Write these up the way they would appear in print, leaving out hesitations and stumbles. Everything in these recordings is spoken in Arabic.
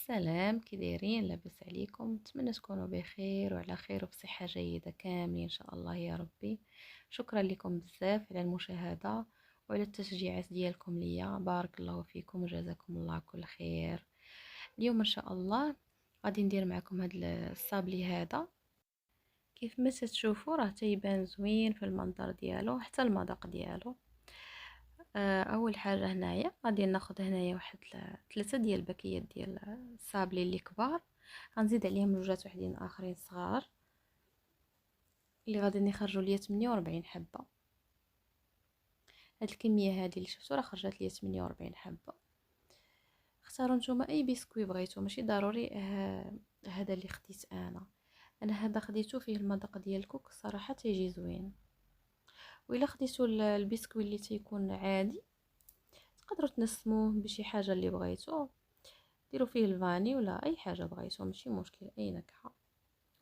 السلام، كي دايرين؟ لاباس عليكم؟ نتمنى تكونوا بخير وعلى خير وبصحة جيدة كاملين ان شاء الله يا ربي. شكرا لكم بزاف على المشاهدة وعلى التشجيعات ديالكم ليا، بارك الله فيكم وجزاكم الله كل خير. اليوم ان شاء الله غادي ندير معكم هذا الصابلي هذا. كيف ما تشوفوا راه تيبان زوين في المنظر ديالو حتى المذاق ديالو. اول حاجه هنايا غادي ناخذ هنايا واحد 3 ديال الباكيات ديال الصابلي اللي كبار. غنزيد عليهم جوجات وحدين اخرين صغار اللي غادي يخرجوا ليا 48 حبه. هاد الكميه هذه اللي شفتوا راه خرجت ليا 48 حبه. اختاروا نتوما اي بسكوي بغيتو، ماشي ضروري هذا اللي خديت انا هذا خديته فيه المذاق ديال الكوك صراحه تيجي زوين. وإلا خديتو البسكوي اللي تيكون عادي تقدروا تنسموه بشي حاجه اللي بغيتو، ديروا فيه الفاني ولا اي حاجه بغيتو، ماشي مشكل اي نكهه.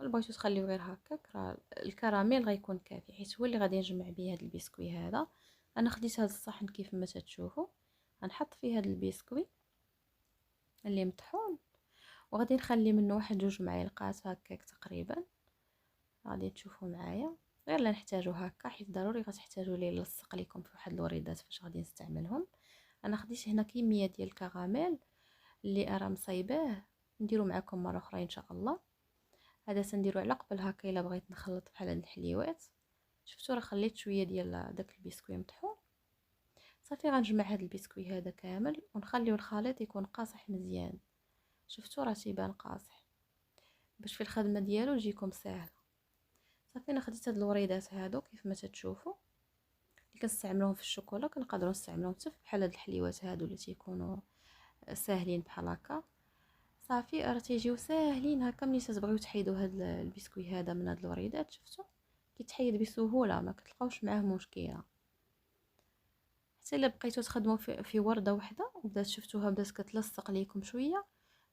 ولا بغيتو تخليو غير هكاك راه الكراميل غيكون كافي، حيت هو اللي غادي نجمع به هذا البسكوي هذا. انا خديت هذا الصحن كيف ما تشوفوا، غنحط فيه هذا البسكوي اللي مطحون وغادي نخلي منه واحد 2 معالق هكاك تقريبا. غادي تشوفوا معايا غير لا نحتاجو هكا، حيت ضروري غتحتاجوا ليه نلصق لكم في واحد الوريدات فاش غادي نستعملهم. انا خديت هنا كميه ديال الكراميل اللي راه مصايباه، نديرو معكم مره اخرى ان شاء الله. هذا سنديرو على قبل هكا الا بغيت نخلط بحال هاد الحليوات. شفتوا راه خليت شويه ديال داك البسكوي مطحون. صافي غنجمع هاد البسكوي هذا كامل ونخليو الخليط يكون قاصح مزيان. شفتوا راه تيبان قاصح باش في الخدمه ديالو تجيكم ساهله. صافي انا خديت هاد الوريدات هادو كيف ما تشوفوا اللي كنستعملوهم في الشوكولا، كنقدروا نستعملوهم حتى بحال هاد الحليوات هادو اللي تيكونوا ساهلين بحال هكا. صافي راه تيجيو ساهلين هكا. ملي تبغيو تحيدوا هاد البسكوي هذا من هاد الوريدات شفتوا كيتحيد بسهوله، ما كتلقاوش معاه مشكله. حتى الا بقيتو تخدموا في ورده واحده وبدات شفتوها بدات كتلصق ليكم شويه،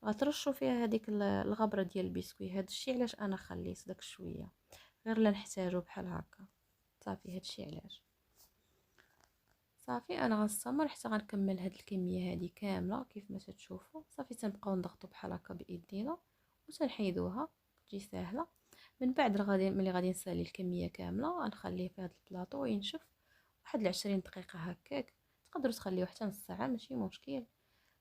غترشوا فيها هذيك الغبره ديال البسكوي. هذا الشيء علاش انا خليت داك شويه غير لا نحتاجو بحال هكا. صافي هذا الشيء علاش. صافي انا غنستمر حتى غنكمل هاد الكميه هذه كامله كيف ما تشوفوا. صافي تنبقاو نضغطوا بحال هكا بايدينا وتنحيدوها تجي سهله. من بعد غادي ملي غادي نسالي الكميه كامله غنخليه في هذا البلاطو ينشف واحد 20 دقيقه هكاك. تقدروا تخليوه حتى نص ساعه ماشي مشكل،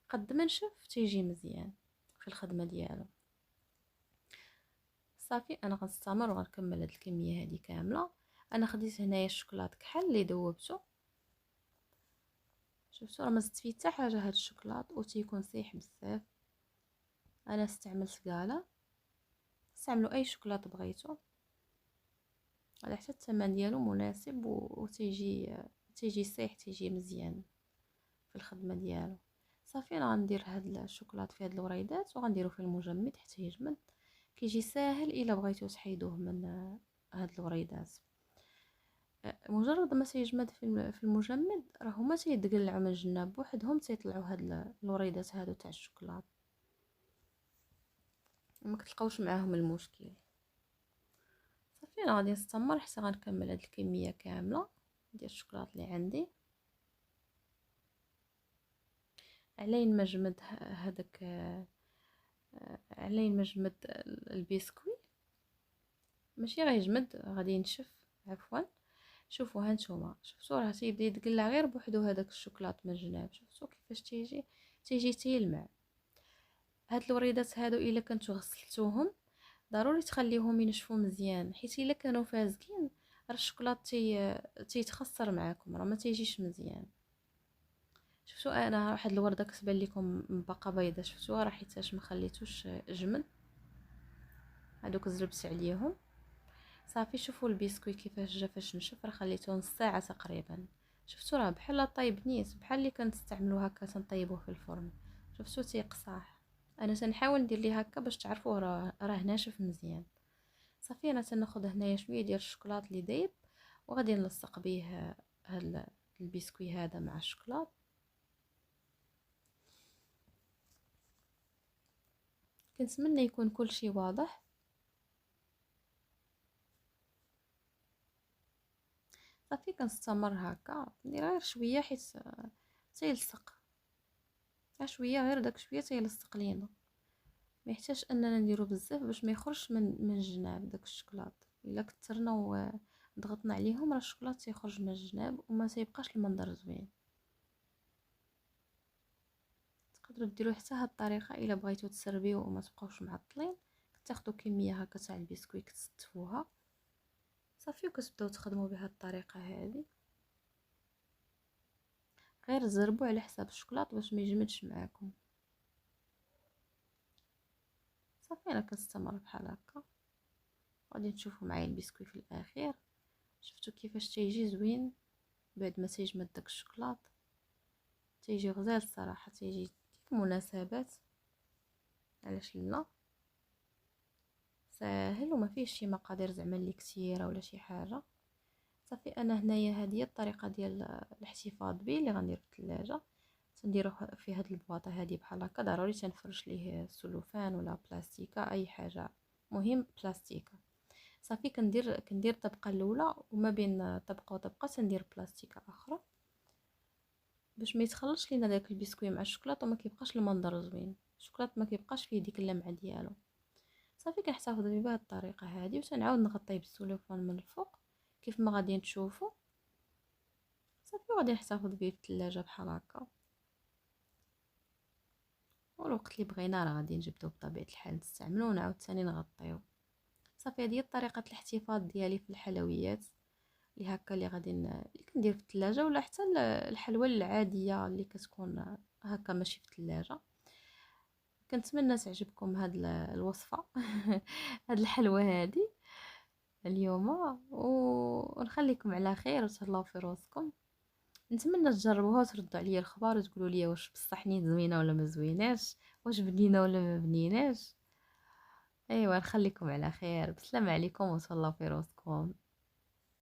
قد ما نشف تيجي مزيان في الخدمه ديالو. صافي انا غنستمر وغنكمل هاد الكميه هذه كامله. انا خديت هنايا الشوكولات كحل اللي ذوبته. شفتوا راه ما زدت فيه حتى حاجه هاد الشوكولات وتيكون صحيح بزاف. انا استعملت كالا، استعملوا اي شوكولات بغيتو، على حتى الثمن ديالو مناسب تيجي صحيح تيجي مزيان في الخدمه ديالو. صافي انا غندير هاد الشوكولات في هاد الوريدات وغنديرو في المجمد حتى يجمد. كيجي ساهل الا بغيتو تحيدوه من هاد الوريدات. مجرد ما تيجمد في المجمد راه هما تيتقلعوا من الجناب بوحدهم تيطلعوا هاد الوريدات هادو تاع الشوكولات، ما كتلقاوش معاهم المشكل. صافي انا غادي نستمر حتى غنكمل هاد الكميه كامله ديال الشوكولات اللي عندي علين ما جمد هذاك علين ما جمد البسكوي. ماشي غيجمد غادي ينشف عفوا. شوفوا هانتوما شفتوا راه تيبدا يتقلع غير بوحدو هذاك الشوكولات من الجناب. شفتوا كيفاش تيجي تيلمع. هاد الوريدات هادو الا كنتو غسلتوهم ضروري تخليوهم ينشفوا مزيان، حيت الا كانوا فازقين راه الشوكولات تيتخسر معاكم راه ما تيجيش مزيان. شفتوا انا واحد الورده كتبان لكم باقا بيضه، شفتوها راه حيتاش ما خليتوش جمد هادوك زربت عليهم. صافي شوفوا البسكوي كيفاش جا فاش نشف، راه خليته نص ساعه تقريبا. شفتوا راه بحال طايب نيت بحال اللي كنستعملوه هكا تنطيبوه في الفرن. شفتوا تيقصاح. انا تنحاول ندير ليه هكا باش تعرفوا راه ناشف مزيان. صافي انا تناخذ هنايا شويه ديال الشوكولات اللي دايب وغادي نلصق به هاد البسكوي هذا مع الشوكولات. كنتمنى يكون كل شيء واضح. صافي كنستمر هكا ندير غير شويه حيت تيلصق، غير شويه غير داك شويه تيلصق لينا. ما يحتاجش اننا نديرو بزاف باش ما يخرجش من الجناب داك الشكلاط. الا كثرنا وضغطنا عليهم راه الشكلاط سيخرج من الجناب وما سيبقاش المنظر زوين. تقدروا ديروا حتى هاد الطريقه الا بغيتو تسربيو وما تبقاوش معطلين. كتاخذوا كميه هكا تاع البسكويت كتستفوها صافي وكتبداو تخدموا بهاد الطريقه هذه. غير زربوا على حساب الشكلاط باش ما يجمدش معاكم. صافي انا كنستمر بحال هكا. غادي تشوفوا معايا البسكويت في الاخير. شفتوا كيفاش تيجي زوين بعد ما تيجمد داك الشكلاط. تيجي غزال الصراحه، تيجي ديك المناسبات علاش لا. ساهل وما فيهش شي مقادير زعما اللي كثيره ولا شي حاجه. صافي انا هنايا هذه هي الطريقه ديال الاحتفاظ به اللي غندير في الثلاجه. تنديروه في هاد البواطه هذه بحال هكا. ضروري تنفرش ليه سلوفان ولا بلاستيكه اي حاجه، مهم بلاستيكه. صافي كندير الطبقه الاولى وما بين طبقه وطبقه تندير بلاستيكه اخرى باش ما يتخلطش لينا داك البسكوي مع الشوكولاته وما كيبقاش المنظر زوين. الشوكولاط ما كيبقاش فيه ديك اللمعه ديالو. صافي كنحتفظ به بهذه الطريقه هذه وتنعاود نغطيه بالسلوفان من الفوق كيف ما غادي تشوفوا. صافي غادي نحتفظ به في الثلاجه بحال هكا. والوقت اللي بغينا راه غادي نجبدو بطبيعه الحال نستعملو ونعاود ثاني نغطيو. صافي هذه هي طريقه الاحتفاظ ديالي في الحلويات اللي هكا اللي اللي كندير في الثلاجه، ولا حتى الحلوى العاديه اللي كتكون هكا ماشي في الثلاجه. كنتمنى تعجبكم هاد الوصفه هاد الحلوى هادي اليوم، ونخليكم على خير وتهلاو في روسكم. نتمنى تجربوها وتردوا عليا الخبر وتقولوا لي واش بصح نيت زوينه ولا ما زويناش، واش بنينه ولا ما بنيناش. ايوا نخليكم على خير، بسلام عليكم وتهلاو في روسكم.